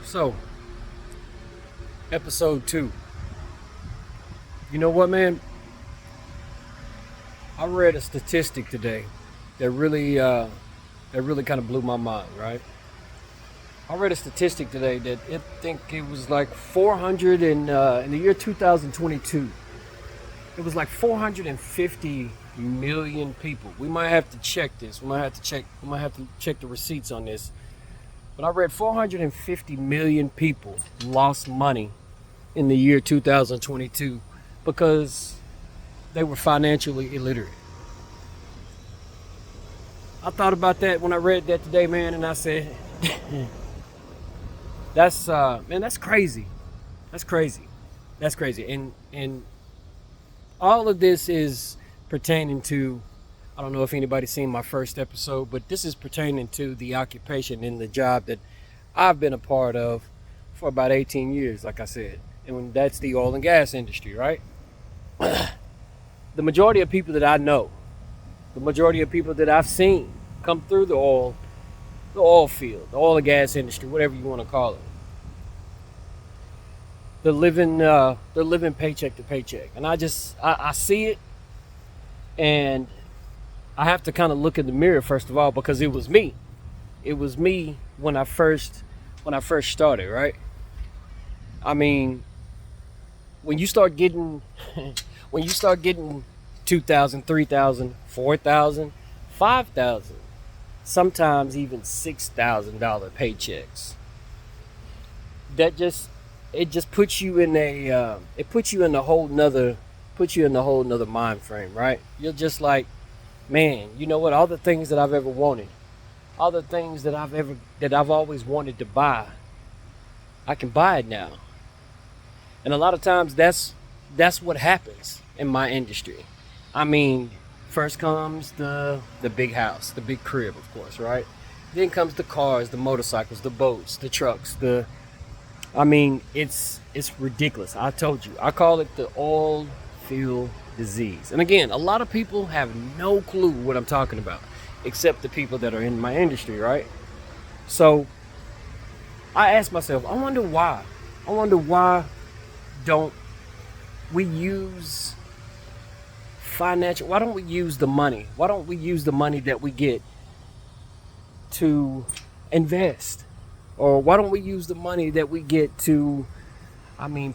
So, episode 2. You know what, man? I read a statistic today that really kind of blew my mind, right? I read a statistic today that it think it was like 400 in the year 2022. It was like 450 million people. We might have to check this. We might have to check the receipts on this. But I read 450 million people lost money in the year 2022 because they were financially illiterate. I thought about that when I read that today, man, and I said, that's crazy. That's crazy. That's crazy. And all of this is pertaining to, I don't know if anybody's seen my first episode, but this is pertaining to the occupation and the job that I've been a part of for about 18 years, like I said. And that's the oil and gas industry, right? The majority of people that I know, the majority of people that I've seen come through the oil field, the oil and gas industry, whatever you want to call it. They're living paycheck to paycheck. And I see it, and I have to kind of look in the mirror first of all, because it was me. It was me when I first started, right? I mean, when you start getting when you start getting 2,000, 3,000, 4,000, 5,000, sometimes even $6,000 paychecks. That just it just puts you in a it puts you in a whole nother mind frame, right? You're just like, man, you know what? All the things that I've ever wanted, all the things that I've always wanted to buy, I can buy it now. And a lot of times that's what happens in my industry. I mean, first comes the big house, the big crib, of course, right? Then comes the cars, the motorcycles, the boats, the trucks, I mean, it's ridiculous. I told you. I call it the oil field disease. And again, a lot of people have no clue what I'm talking about, except the people that are in my industry, right? So I asked myself, I wonder why. I wonder why don't we use why don't we use the money? Why don't we use the money that we get to invest? Or why don't we use the money that we get to,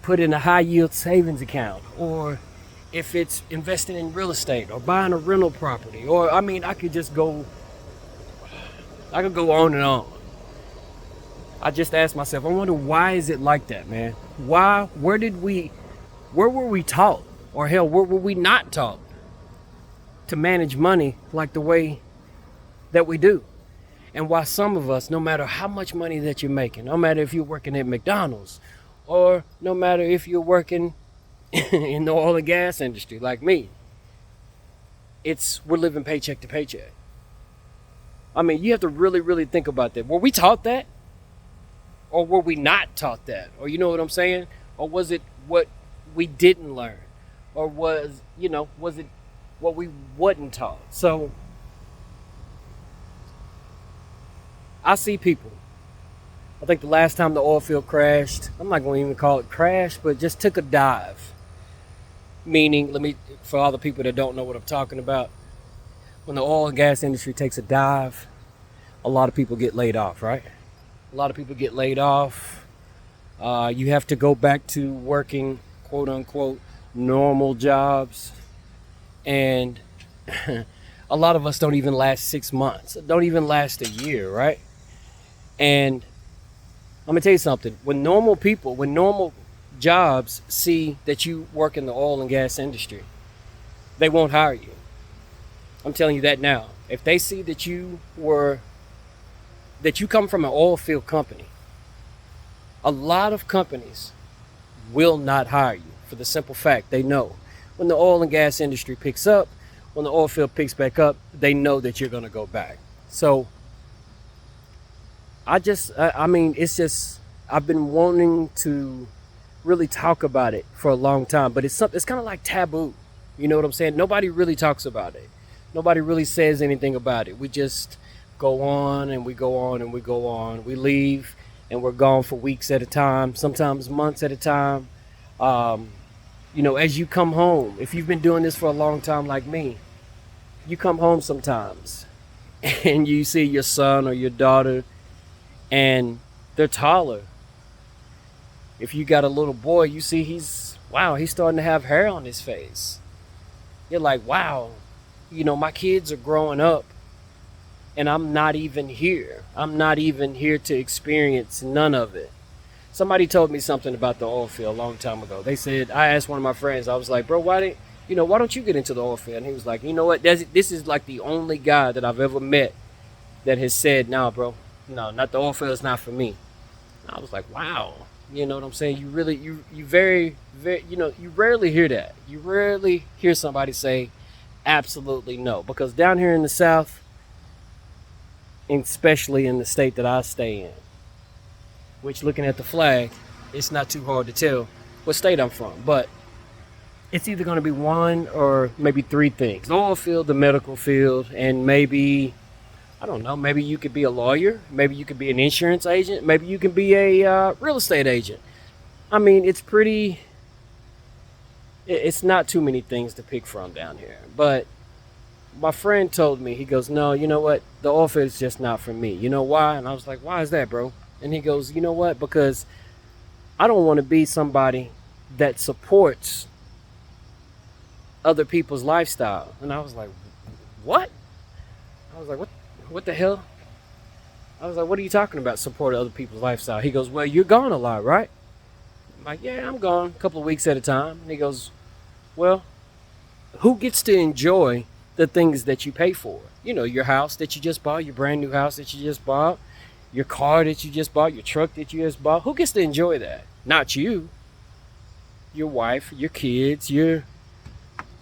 put in a high yield savings account? Or if it's investing in real estate or buying a rental property, or I could go on and on. I just asked myself, I wonder, why is it like that, man? Where were we taught? Or hell, where were we not taught to manage money like the way that we do? And why some of us, no matter how much money that you're making, no matter if you're working at McDonald's, or no matter if you're working in the oil and gas industry like me, we're living paycheck to paycheck. You have to really, really think about that. Were we taught that? Or were we not taught that? Or you know what I'm saying? Or was it what we didn't learn? Or was it what we wasn't taught? So I see people. I think the last time the oil field crashed, I'm not going to even call it crash, but just took a dive. Meaning, for all the people that don't know what I'm talking about, when the oil and gas industry takes a dive, a lot of people get laid off, right? A lot of people get laid off. You have to go back to working, quote unquote, normal jobs. And a lot of us don't even last 6 months, don't even last a year, right? And I'm gonna tell you something. When normal jobs see that you work in the oil and gas industry, they won't hire you. I'm telling you that now. If they see that you come from an oil field company, a lot of companies will not hire you for the simple fact they know when the oil and gas industry picks up, when the oil field picks back up, they know that you're gonna go back. So it's just, I've been wanting to really talk about it for a long time, but it's kind of like taboo. You know what I'm saying? Nobody really talks about it. Nobody really says anything about it. We just go on and we go on and we go on. We leave and we're gone for weeks at a time, sometimes months at a time. Um, as you come home, if you've been doing this for a long time like me, you come home sometimes and you see your son or your daughter and they're taller. If you got a little boy, you see he's starting to have hair on his face. You're like, wow, my kids are growing up and I'm not even here. I'm not even here to experience none of it. Somebody told me something about the oil field a long time ago. They said, I asked one of my friends, I was like, bro, why don't you get into the oil field? And he was like, you know what? This is like the only guy that I've ever met that has said, nah, bro, no, not the oil field is not for me. And I was like, wow. You know what I'm saying? You really, you very, very, you rarely hear that. You rarely hear somebody say absolutely no. Because down here in the South, especially in the state that I stay in, which looking at the flag, it's not too hard to tell what state I'm from. But it's either going to be one or maybe three things: the oil field, the medical field, and maybe, I don't know, maybe you could be a lawyer, maybe you could be an insurance agent, maybe you can be a real estate agent. I mean, it's not too many things to pick from down here. But my friend told me, he goes, no, you know what? The oil field is just not for me. You know why? And I was like, why is that, bro? And he goes, you know what? Because I don't want to be somebody that supports other people's lifestyle. And I was like, what? I was like, what the hell? I was like, what are you talking about, supporting other people's lifestyle? He goes, well, you're gone a lot, right? I'm like, yeah, I'm gone a couple of weeks at a time. And he goes, well, who gets to enjoy the things that you pay for? Your house that you just bought, your brand new house that you just bought, your car that you just bought, your truck that you just bought. Who gets to enjoy that? Not you. Your wife, your kids, your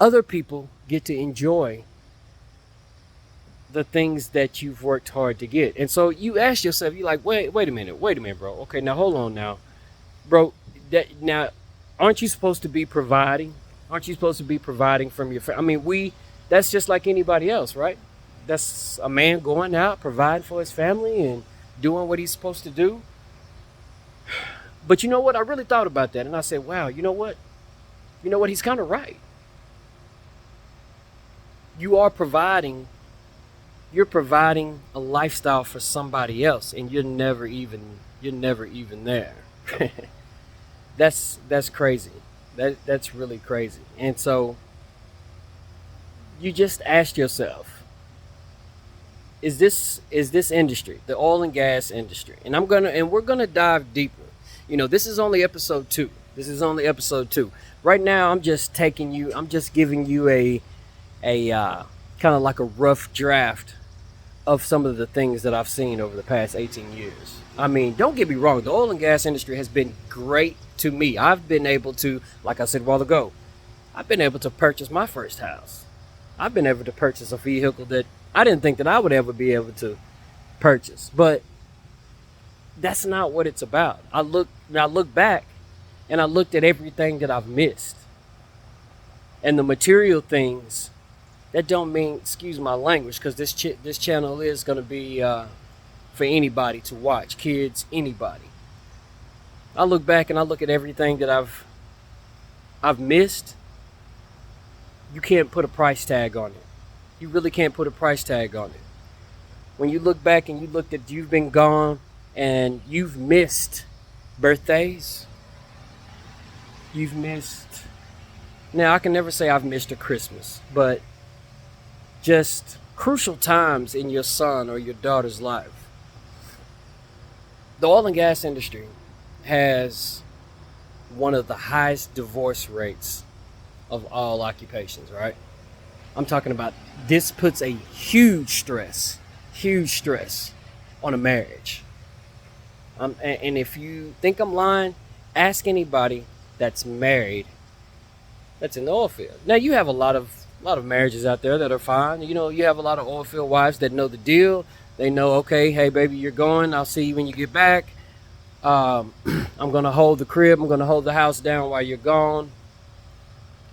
other people get to enjoy the things that you've worked hard to get. And so you ask yourself, you're like, wait a minute, bro. Okay, now hold on now. Bro, now aren't you supposed to be providing? Aren't you supposed to be providing from your family? I mean, that's just like anybody else, right? That's a man going out, providing for his family and doing what he's supposed to do. But you know what? I really thought about that and I said, wow, you know what? He's kind of right. You're providing a lifestyle for somebody else and you're never even there. That's crazy. That's really crazy. And so you just ask yourself, is this industry, the oil and gas industry, and we're gonna dive deeper. This is only episode 2. Right now I'm just giving you a kind of like a rough draft of some of the things that I've seen over the past 18 years. I mean, don't get me wrong, the oil and gas industry has been great to me. I've been able to, like I said a while ago, I've been able to purchase my first house. I've been able to purchase a vehicle that I didn't think that I would ever be able to purchase. But that's not what it's about. I look back and I looked at everything that I've missed. And the material things, that don't mean, excuse my language, because this channel is going to be for anybody to watch, kids, anybody. I look back and I look at everything that I've missed. You can't put a price tag on it. You really can't put a price tag on it. When you look back and you've been gone and you've missed birthdays, now I can never say I've missed a Christmas, but just crucial times in your son or your daughter's life. The oil and gas industry has one of the highest divorce rates of all occupations, right? I'm talking about, this puts a huge stress on a marriage. And if you think I'm lying, ask anybody that's married that's in the oil field. Now, you have a lot of marriages out there that are fine. You have a lot of oil field wives that know the deal. They know, okay, hey baby, you're going, I'll see you when you get back. I'm gonna hold the crib, I'm gonna hold the house down while you're gone.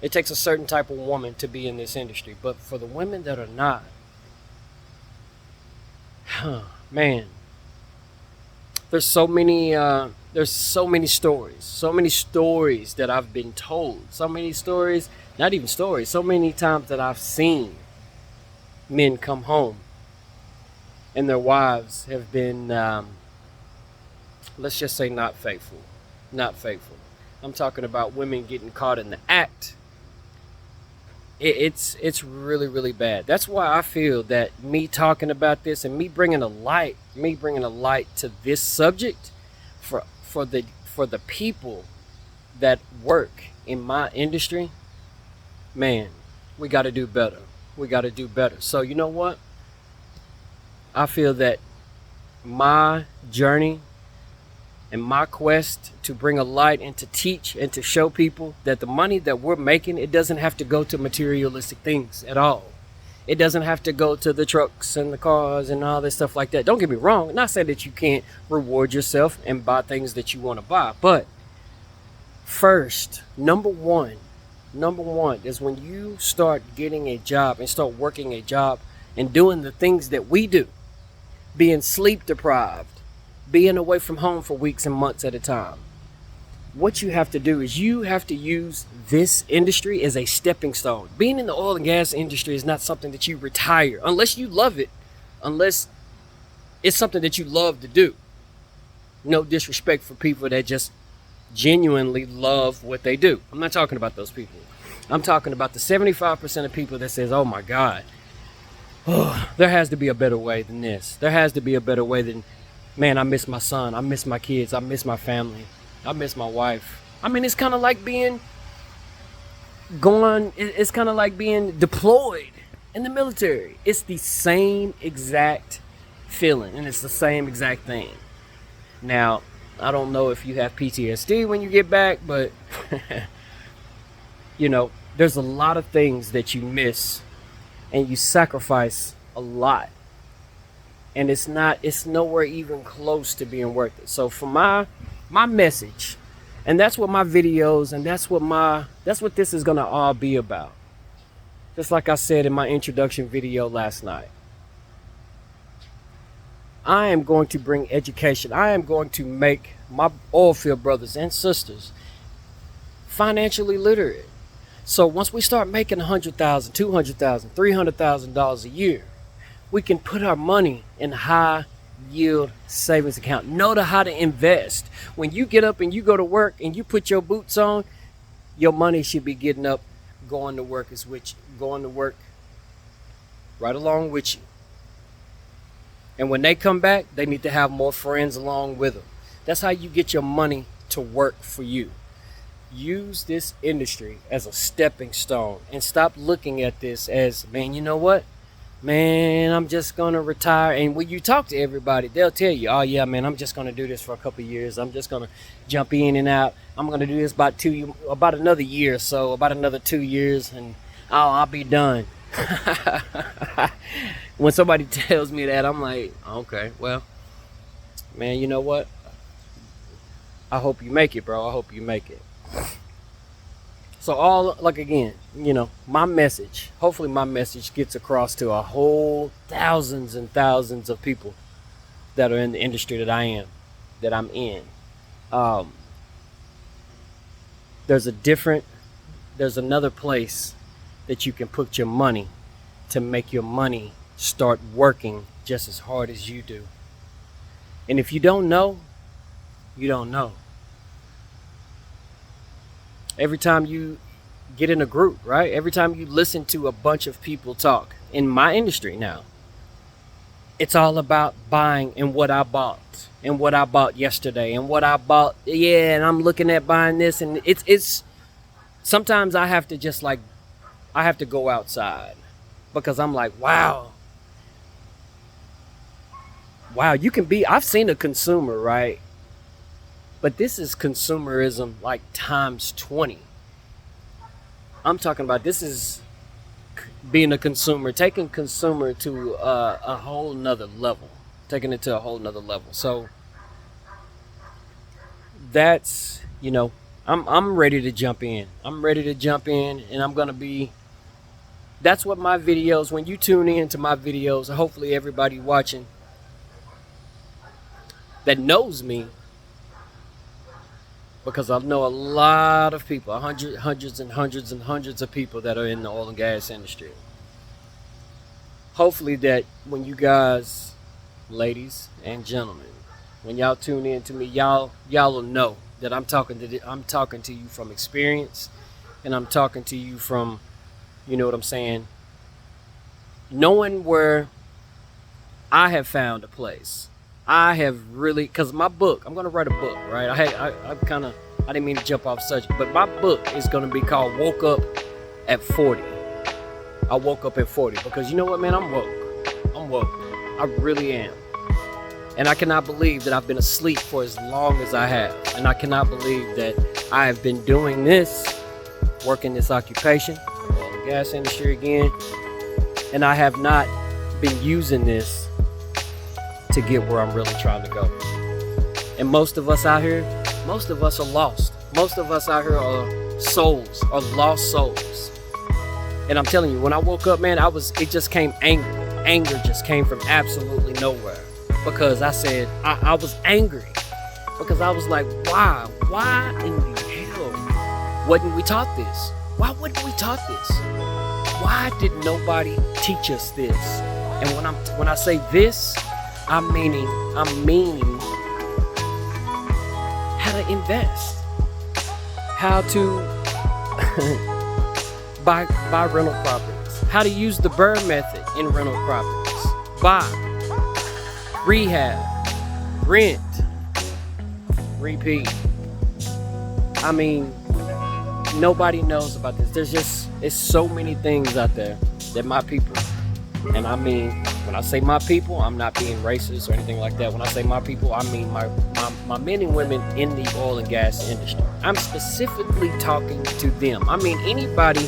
It takes a certain type of woman to be in this industry. But for the women that are not, man, there's so many stories that I've been told, so many stories, not even stories, so many times that I've seen men come home and their wives have been, let's just say, not faithful. Not faithful. I'm talking about women getting caught in the act. It's really, really bad. That's why I feel that me talking about this and me bringing a light to this subject for the people that work in my industry, man, we got to do better. We got to do better. So you know what? I feel that my journey and my quest to bring a light and to teach and to show people that the money that we're making, it doesn't have to go to materialistic things at all. It doesn't have to go to the trucks and the cars and all this stuff like that. Don't get me wrong. I'm not saying that you can't reward yourself and buy things that you want to buy. But first, number one is when you start getting a job and start working a job and doing the things that we do, being sleep deprived, being away from home for weeks and months at a time. What you have to do is you have to use this industry as a stepping stone. Being in the oil and gas industry is not something that you retire unless you love it, unless it's something that you love to do. No disrespect for people that just genuinely love what they do. I'm not talking about those people. I'm talking about the 75% of people that says, oh my God, there has to be a better way than this. There has to be a better way than, man, I miss my son. I miss my kids. I miss my family. I miss my wife. I mean, it's kind of like being it's kind of like being deployed in the military. It's the same exact feeling and it's the same exact thing. Now, I don't know if you have PTSD when you get back, but you know, there's a lot of things that you miss and you sacrifice a lot. And it's nowhere even close to being worth it. So for my message, and that's what my videos and that's what this is gonna all be about. Just like I said in my introduction video last night. I am going to bring education. I am going to make my oilfield brothers and sisters financially literate. So once we start making $100,000, $200,000, $300,000 a year, we can put our money in high yield savings account. Know how to invest. When you get up and you go to work and you put your boots on, your money should be getting up, going to work right along with you. And when they come back, they need to have more friends along with them. That's how you get your money to work for you. Use this industry as a stepping stone and stop looking at this as, man, you know what? Man, I'm just going to retire. And when you talk to everybody, they'll tell you, oh, yeah, man, I'm just going to do this for a couple of years. I'm just going to jump in and out. I'm going to do this about another year or so, about another 2 years, and I'll be done. When somebody tells me that, I'm like, okay, well, man, you know what? I hope you make it, bro. I hope you make it. So again, you know, hopefully my message gets across to a whole thousands and thousands of people that are in the industry that I'm in. There's another place that you can put your money to make your money start working just as hard as you do. And if you don't know, you don't know. Every time you get in a group, right? Every time you listen to a bunch of people talk in my industry now, it's all about buying and what I bought and what I bought yesterday and what I bought. Yeah, and I'm looking at buying this, and it's sometimes I have to go outside because I'm like, wow, you can be, I've seen a consumer, right? But this is consumerism like times 20. I'm talking about, this is being a consumer, taking consumer to a whole nother level, taking it to a whole nother level. So that's, you know, I'm ready to jump in. And that's what my videos, when you tune in to my videos, hopefully everybody watching, that knows me, because I know a lot of people, hundreds and hundreds and hundreds of people that are in the oil and gas industry. Hopefully that when you guys, ladies and gentlemen, when y'all tune in to me, y'all will know that I'm talking to you from experience, and I'm talking to you from, you know what I'm saying, knowing where I have found a place. I have really, because my book, I'm going to write a book, right? I didn't mean to jump off subject, but my book is going to be called Woke Up at 40. I woke up at 40 because you know what, man? I'm woke. I really am. And I cannot believe that I've been asleep for as long as I have. And I cannot believe that I have been doing this, working this occupation, oil and gas industry again, and I have not been using this to get where I'm really trying to go. And most of us out here, most of us are lost. Most of us out here are souls, are lost souls. And I'm telling you, when I woke up, man, it just came anger. Anger just came from absolutely nowhere. Because I said, I was angry. Because I was like, why? Why in the hell wasn't we taught this? Why wasn't we taught this? Why did nobody teach us this? And when I say this, I'm meaning how to invest, how to buy rental properties, how to use the BRRRR method in rental properties, buy, rehab, rent, repeat. I mean, nobody knows about this. It's so many things out there that my people, and I mean, when I say my people, I'm not being racist or anything like that. When I say my people, I mean my men and women in the oil and gas industry. I'm specifically talking to them. I mean, anybody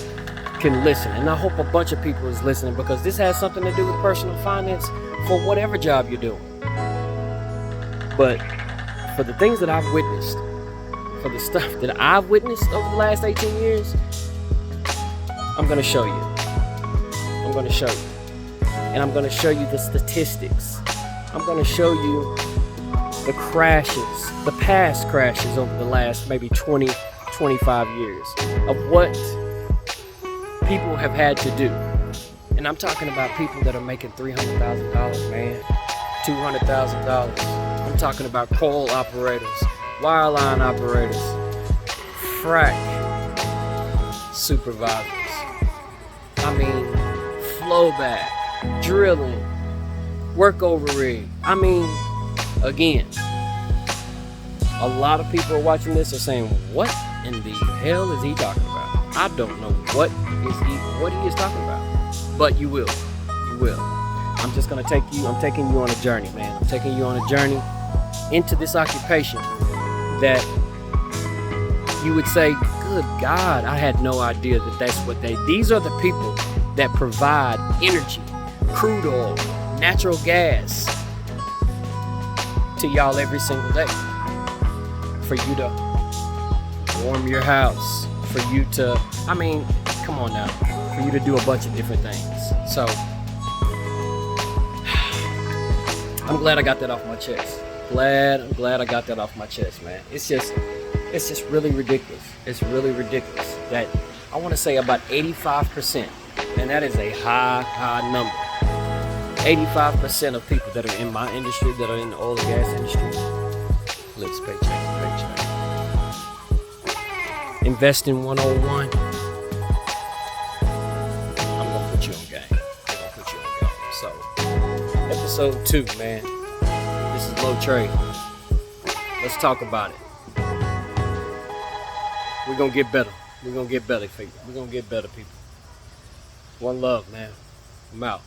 can listen, and I hope a bunch of people is listening, because this has something to do with personal finance for whatever job you're doing. But for the things that I've witnessed, for the stuff that I've witnessed over the last 18 years, I'm going to show you. I'm going to show you. And I'm going to show you the statistics. I'm going to show you the crashes, the past crashes over the last maybe 20, 25 years of what people have had to do. And I'm talking about people that are making $300,000, man, $200,000. I'm talking about coal operators, wireline operators, frack supervisors. I mean, flowback, drilling, workover rig. I mean, again, a lot of people are watching this are saying, what in the hell is he talking about? I don't know what he is talking about. But you will. I'm just gonna I'm taking you on a journey, man. I'm taking you on a journey into this occupation that you would say, good God, I had no idea that that's what these are the people that provide energy, crude oil, natural gas to y'all every single day. For you to warm your house, for you to, I mean, come on now, for you to do a bunch of different things. So, I'm glad I got that off my chest. I'm glad I got that off my chest, man. It's just really ridiculous. It's really ridiculous that I want to say about 85%, and that is a high number. 85% of people that are in my industry, that are in the oil and gas industry, lives paycheck to paycheck. Investing 101. I'm gonna put you on game. I'm gonna put you on game. So, episode 2, man. This is Low Trade. Let's talk about it. We're gonna get better. We're gonna get better, people. We're gonna get better, people. One love, man. I'm out.